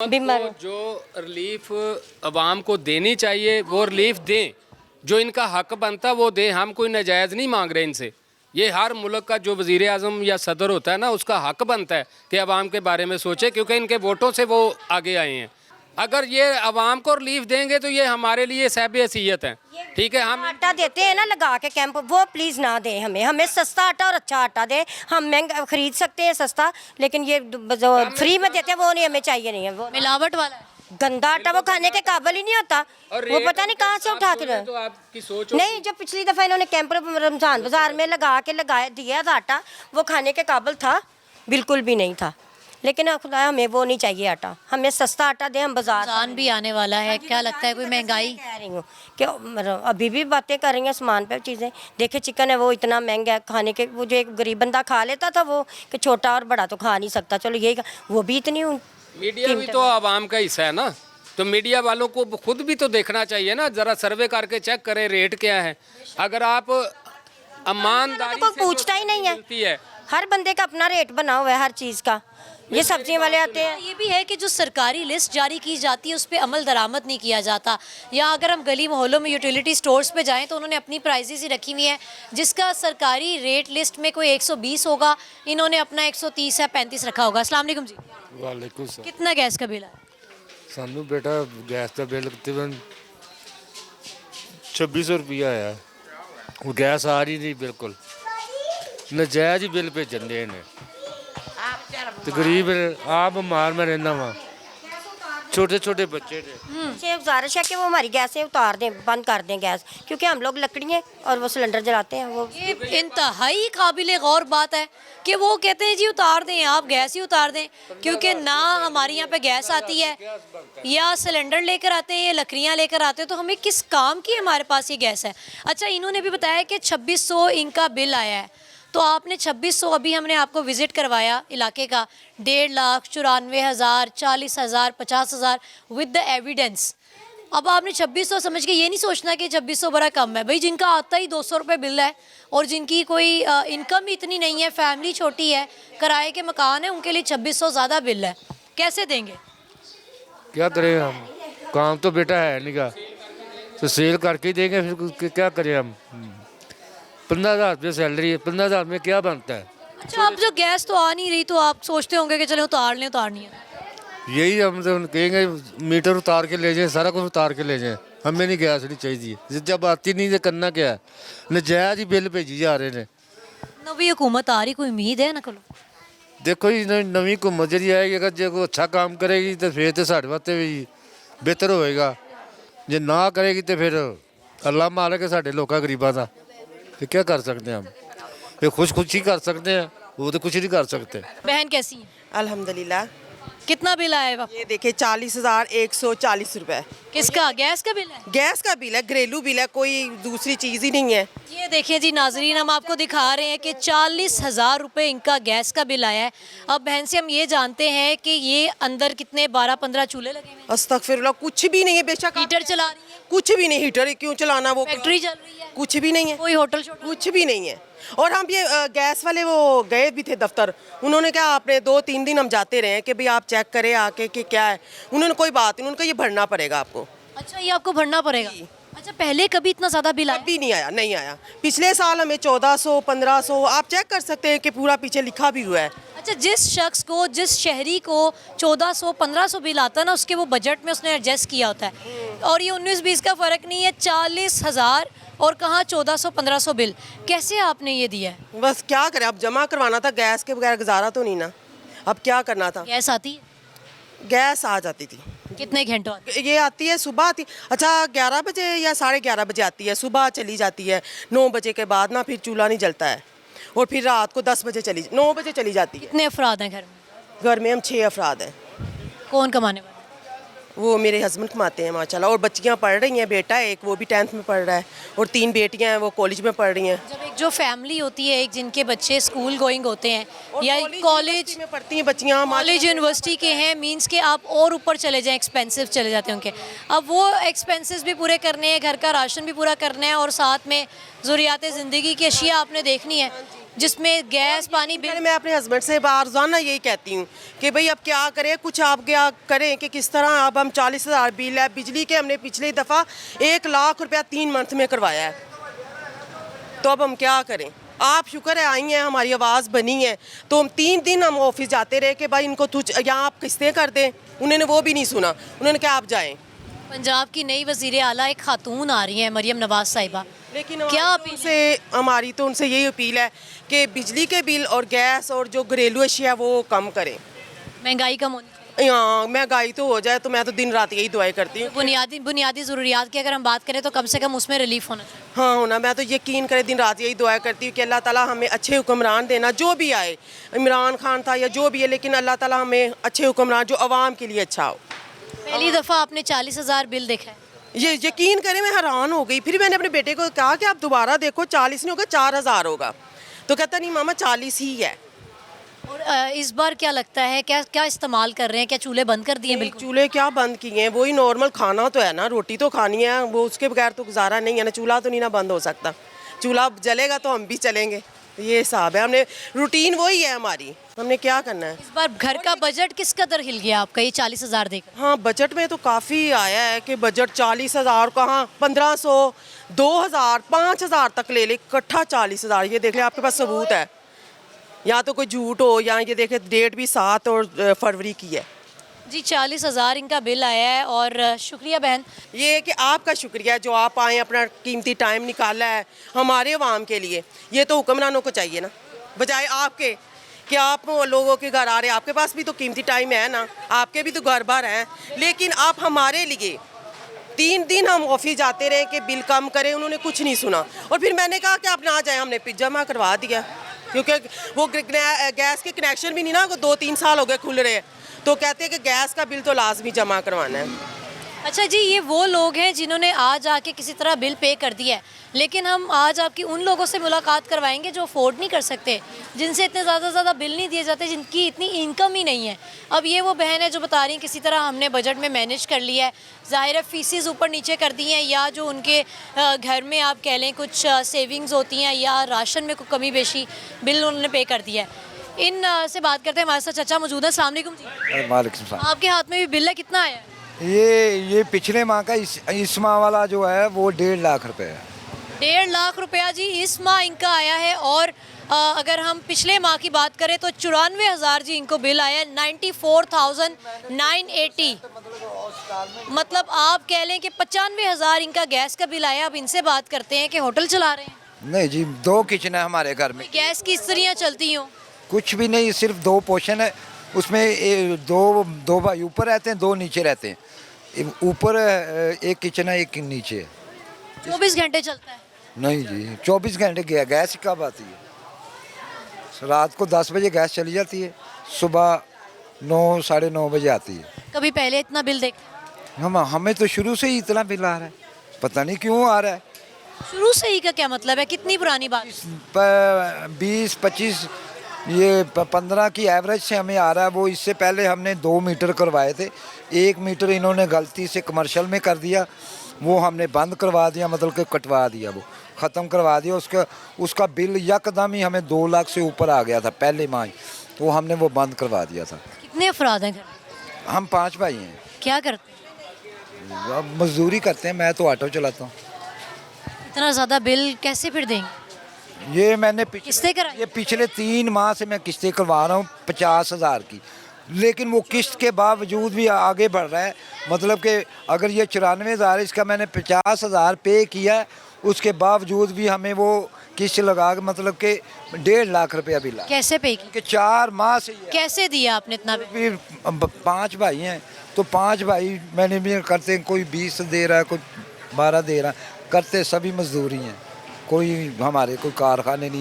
बीमार तो जो रिलीफ अवाम को देनी चाहिए वो रिलीफ दें, जो इनका हक बनता है वो दें। हम कोई नाजायज़ नहीं मांग रहे इनसे। ये हर मुल्क का जो वज़ीर आज़म या सदर होता है ना, उसका हक बनता है कि अवाम के बारे में सोचे, क्योंकि इनके वोटों से वो आगे आए हैं। अगर ये अवाम को रिलीफ देंगे तो ये हमारे लिए साहिब हैसियत हैं। ठीक है, हम आटा देते हैं ना लगा के कैंप, वो प्लीज़ ना दें हमें सस्ता आटा और अच्छा आटा दें। हम महंगा खरीद सकते हैं सस्ता, लेकिन ये जो फ्री में देते हैं वो नहीं हमें चाहिए, नहीं है वो मिलावट वाला है। गंदा आटा, वो खाने के काबिल ही नहीं होता। वो पता नहीं कहाँ से उठा के तो आपकी सोच नहीं, जब पिछली दफ़ा इन्होंने कैंप रमज़ान बाज़ार में लगाया दिया था आटा, वो खाने के काबिल था बिल्कुल भी नहीं था। लेकिन खुदा हमें वो नहीं चाहिए आटा, हमें सस्ता आटा दें। हम बाजार रमज़ान भी आने वाला है, क्या लगता है कोई महंगाई? कह रही हूँ कि अभी भी बातें कर रही हैं सामान पे चीज़ें। देखिए चिकन है वो इतना महंगा है, खाने के वो जो एक गरीब बंदा खा लेता था वो, कि छोटा और बड़ा तो खा नहीं सकता, चलो यही वो भी इतनी मीडिया भी तो आवाम का हिस्सा है ना, तो मीडिया वालों को खुद भी तो देखना चाहिए ना। ज़रा सर्वे करके चेक करें रेट क्या है। अगर आप ईमानदारी कोई से पूछता ही नहीं है, हर बंदे का अपना रेट बना हुआ है हर चीज़ का। ये सब्जियां वाले आते हैं। ये भी है कि जो सरकारी लिस्ट जारी की जाती है उस पर अमल दरामद नहीं किया जाता, या अगर हम गली मोहल्लों में यूटिलिटी स्टोर्स पे जाएं तो उन्होंने अपनी प्राइसेस ही रखी हुई हैं, जिसका सरकारी रेट लिस्ट में कोई 120 होगा, इन्होंने अपना 130 या 35 रखा होगा। अस्सलाम वालेकुम जी। वालेकुम सलाम। कितना गैस का बिल है? सानू बेटा गैस का बिल तकरीबन 2600 रुपया आया। वो गैस आ रही नहीं, बिल्कुल नजायज ही बिल भेजन दे ने। तकरीब आप बीमार में रहना वा, छोटे छोटे बच्चे ने। से गुजारिश है कि वो हमारी गैसें उतार दें, बंद कर दें गैस, क्योंकि हम लोग लकड़ियाँ और वो सिलेंडर जलाते हैं। वो ये इंतहाई काबिल गौर बात है कि वो कहते हैं जी उतार दें, आप गैस ही उतार दें, क्योंकि ना हमारे यहाँ पे गैस आती है, या सिलेंडर लेकर आते हैं या लकड़ियाँ लेकर आते हैं, तो हमें किस काम की हमारे पास ये गैस है। अच्छा, इन्होंने भी बताया कि 2600 इनका बिल आया है, तो आपने 2600, अभी हमने आपको विज़िट करवाया इलाके का, 1,94,000, 40,000, 50,000 विद द एविडेंस। अब आपने 2600 समझ के ये नहीं सोचना कि 2600 बड़ा कम है। भाई जिनका आता ही 200 रुपये बिल है और जिनकी कोई इनकम ही इतनी नहीं है, फैमिली छोटी है, किराए के मकान है, उनके लिए 2600 ज़्यादा बिल है, कैसे देंगे? क्या करें हम, काम तो बेटा है नहीं का, तो सेल करके ही देंगे, फिर क्या करें हम। 15,000 रुपये सैलरी है, 15,000 में क्या बनता है। अच्छा, अब जो गैस तो आ नहीं रही तो आप सोचते होंगे कि चलो उतारनी है। यही हम तो कहेंगे मीटर उतार के ले जाएं, सारा कुछ उतार के ले जाएं, हमें नहीं गैस नहीं चाहिए। जब आती नहीं तो करना क्या है, नजायज ही बिल भेजी जा रहे हैं। नवी हुकूमत आ रही, कोई उम्मीद है ना? करो देखो जी, नवी हुकूमत जी आएगी, अगर जो कोई अच्छा काम करेगी तो फिर तो साढ़े वास्ते भी बेहतर होएगा, जो ना करेगी तो फिर अल्लाह मालिक है साढ़े लोग गरीबों का, फिर क्या कर सकते हैं हम। फिर खुश ही कर सकते हैं, वो तो कुछ नहीं कर सकते। बहन कैसी है? अल्हम्दुलिल्लाह। कितना बिल आया है? ये देखिए 40,140 रुपए। किसका? गैस का बिल है? गैस का बिल है, घरेलू बिल है, कोई दूसरी चीज़ ही नहीं है। ये देखिए जी नाजरीन, हम आपको दिखा रहे हैं कि 40,000 रुपये इनका गैस का बिल आया है। अब बहन से हम ये जानते हैं कि ये अंदर कितने 12-15 चूल्हे लगे हुए हैं? अस्तगफिरुल्लाह, कुछ भी नहीं है। बेशक हीटर चला रही है? कुछ भी नहीं, हीटर क्यों चलाना, वो फैक्ट्री चल रही है? कुछ भी नहीं है, कोई होटल शोटल? कुछ भी नहीं है। और हम ये गैस वाले वो गए भी थे दफ्तर, उन्होंने क्या, आपने 2-3 दिन हम जाते रहे कि भाई आप चेक करें आके कि क्या है, उन्होंने कोई बात नहीं, उनको ये भरना पड़ेगा आपको। अच्छा, ये आपको भरना पड़ेगा? अच्छा, पहले कभी इतना ज़्यादा बिल आया? अभी नहीं आया, नहीं आया। पिछले साल हमें 1400, 1500, आप चेक कर सकते हैं कि पूरा पीछे लिखा भी हुआ है। अच्छा, जिस शख्स को, जिस शहरी को 1400-1500 बिल आता है ना, उसके वो बजट में उसने एडजस्ट किया होता है। और ये 19-20 का फ़र्क नहीं है, 40,000 और कहाँ 1400-1500 बिल, कैसे आपने ये दिया है? बस क्या करें, अब जमा करवाना था, गैस के बगैर गुजारा तो नहीं ना, अब क्या करना था। गैस आती है? गैस आ जाती थी। कितने घंटों आती है? ये आती है सुबह आती, अच्छा 11 बजे या 11:30 बजे आती है, सुबह चली जाती है। 9 बजे के बाद ना फिर चूल्हा नहीं जलता है, और फिर रात को 9 बजे चली जाती है। कितने अफराद हैं घर में? घर में हम 6 अफराद हैं। कौन कमाने वाले? वो मेरे हस्बैंड कमाते हैं माशाल्लाह, और बच्चियाँ पढ़ रही हैं, बेटा एक वो भी 10th में पढ़ रहा है, और 3 बेटियाँ हैं वो कॉलेज में पढ़ रही हैं। जब एक जो फैमिली होती है, एक जिनके बच्चे स्कूल गोइंग होते हैं और या कॉलेज में पढ़ती हैं बच्चियाँ, कॉलेज यूनिवर्सिटी के हैं, मींस के आप और ऊपर चले जाएं, एक्सपेंसिव चले जाते हैं उनके। अब वो एक्सपेंसेस भी पूरे करने हैं, घर का राशन भी पूरा करना है, और साथ में ज़रूरियात ज़िंदगी की अशिया आपने देखनी है। जिसमें गैस पानी बिल। मैं अपने हस्बैंड से रोज़ाना यही कहती हूँ कि भाई अब क्या करें, कुछ आप क्या करें कि किस तरह अब हम 40,000 बिल है बिजली के, हमने पिछली दफ़ा 1 लाख रुपया 3 मंथ में करवाया है, तो अब हम क्या करें। आप शुक्र है आई हैं, हमारी आवाज़ बनी है, तो हम 3 दिन हम ऑफिस जाते रहे कि भाई इनको यहाँ आप किस्तें कर दें, उन्होंने वो भी नहीं सुना, उन्होंने कहा आप जाएँ। पंजाब की नई वज़ीर आला एक खातून आ रही हैं, मरियम नवाज साहिबा, लेकिन क्या अपील हमारी तो उनसे यही अपील है कि बिजली के बिल और गैस और जो घरेलू अशिया वो कम करें। महंगाई कम होनी चाहिए। यहाँ महंगाई तो हो जाए, तो मैं तो दिन रात यही दुआएं करती हूँ। बुनियादी ज़रूरियात की अगर हम बात करें तो कम से कम उसमें रिलीफ होना चाहिए। हाँ होना, मैं तो यकीन करे दिन रात यही दुआ करती हूँ कि अल्लाह ताला हमें अच्छे हुक्मरान देना, जो भी आए, इमरान खान था या जो भी है, लेकिन अल्लाह ताला हमें अच्छे हुक्मरान जो आवाम के लिए अच्छा हो। पहली दफ़ा आपने 40,000 बिल देखा है? ये यकीन करें मैं हैरान हो गई। फिर मैंने अपने बेटे को कहा कि आप दोबारा देखो, 40 नहीं होगा 4,000 होगा, तो कहता नहीं मामा 40 ही है। और इस बार क्या लगता है, क्या क्या इस्तेमाल कर रहे हैं, क्या चूल्हे बंद कर दिए हैं? बिल्कुल चूल्हे क्या बंद किए हैं, वही नॉर्मल खाना तो है ना, रोटी तो खानी है, वो उसके बगैर तो गुजारा नहीं है ना, चूल्हा तो नहीं ना बंद हो सकता, चूल्हा जलेगा तो हम भी चलेंगे, ये हिसाब है। हमने रूटीन वही है हमारी, हमने क्या करना है। इस बार घर का बजट किस कदर हिल गया आपका ये 40,000 देकर? हाँ बजट में तो काफ़ी आया है कि बजट 40,000 कहाँ 1,500, 2,000, 5,000 तक ले ले, इकट्ठा 40,000। ये देख ले, आपके पास सबूत है, या तो कोई झूठ हो, या ये देखे डेट भी 7 और फरवरी की है। जी 40,000 इनका बिल आया है। और शुक्रिया बहन। ये है कि आपका शुक्रिया जो आप आए, अपना कीमती टाइम निकाला है हमारे अवाम के लिए। ये तो हुक्मरानों को चाहिए ना, बजाय आपके कि आप लोगों के घर आ रहे हैं, आपके पास भी तो कीमती टाइम है ना, आपके भी तो घर बार हैं, लेकिन आप हमारे लिए 3 दिन हम ऑफिस जाते रहे कि बिल कम करें, उन्होंने कुछ नहीं सुना। और फिर मैंने कहा कि आप ना जाएं, हमने पिज्जा जमा करवा दिया, क्योंकि वो गैस के कनेक्शन भी नहीं ना, 2-3 साल हो गए खुल रहे हैं, तो कहते हैं कि गैस का बिल तो लाजमी जमा करवाना है। अच्छा जी, ये वो लोग हैं जिन्होंने आज आके किसी तरह बिल पे कर दिया है, लेकिन हम आज आपकी उन लोगों से मुलाकात करवाएंगे जो अफोर्ड नहीं कर सकते, जिनसे इतने ज़्यादा बिल नहीं दिए जाते, जिनकी इतनी इनकम ही नहीं है। अब ये वो बहन है जो बता रही हैं किसी तरह हमने बजट में मैनेज कर लिया है, ज़ाहिर है फीसिस ऊपर नीचे कर दी हैं, या जो उनके घर में आप कह लें कुछ सेविंग्स होती हैं, या राशन में कोई कमी बेशी, बिल उन्होंने पे कर दिया है। इन से बात करते हैं, हमारे साथ चाचा मौजूद है। अस्सलाम वालेकुम जी। वालेकुम सलाम। आपके हाथ में भी बिल है, कितना आया है? ये पिछले माह का इस माह वाला जो है वो 1.5 लाख रुपए है। 1.5 लाख रुपया जी इस माह इनका आया है। और अगर हम पिछले माह की बात करें तो 94,000 जी इनको बिल आया है, 94,980। मतलब आप कह लें कि 95,000 इनका गैस का बिल आया। अब इनसे बात करते हैं कि होटल चला रहे हैं? नहीं जी, 2 किचन है हमारे घर में। गैस की इस्त्रियाँ चलती हों? कुछ भी नहीं, सिर्फ 2 पोर्शन है उसमें, दो भाई ऊपर रहते हैं, 2 नीचे रहते हैं। ऊपर 1 किचन है, 1 नीचे है। 24 घंटे चलता है? नहीं जी, 24 घंटे गैस कब आती है? रात को 10 बजे गैस चली जाती है, सुबह 9 साढ़े 9 बजे आती है। कभी पहले इतना बिल देख? हमें तो शुरू से ही इतना बिल आ रहा है, पता नहीं क्यों आ रहा है। शुरू से ही का क्या मतलब है, कितनी पुरानी बात? 20-25 ये 15 की एवरेज से हमें आ रहा है। वो इससे पहले हमने 2 मीटर करवाए थे, 1 मीटर इन्होंने गलती से कमर्शियल में कर दिया, वो हमने बंद करवा दिया, मतलब कि कटवा दिया, वो ख़त्म करवा दिया। उसका बिल यकदम ही हमें 2 लाख से ऊपर आ गया था पहले माह, तो हमने वो बंद करवा दिया था। कितने अफराद हैं घर? हम 5 भाई हैं। क्या करते हैं? अब मजदूरी करते हैं, मैं तो ऑटो चलाता हूँ। इतना ज़्यादा बिल कैसे फिर देंगे? ये मैंने किस्तें कराई? ये पिछले 3 माह से मैं किस्तें करवा रहा हूँ 50,000 की, लेकिन वो किस्त के बावजूद भी आगे बढ़ रहा है। मतलब कि अगर ये 94,000 इसका मैंने 50,000 पे किया है, उसके बावजूद भी हमें वो किस्त लगा के मतलब कि 1.5 लाख रुपया बिल। कैसे पे की? कि 4 माह से कैसे दिया आपने इतना बिल? फिर 5 भाई हैं, तो 5 भाई मैंने भी करते हैं, कोई 20 दे रहा है, कोई 12 दे रहा है, करते सभी मजदूरी हैं, कोई हमारे कोई कारखाने नहीं।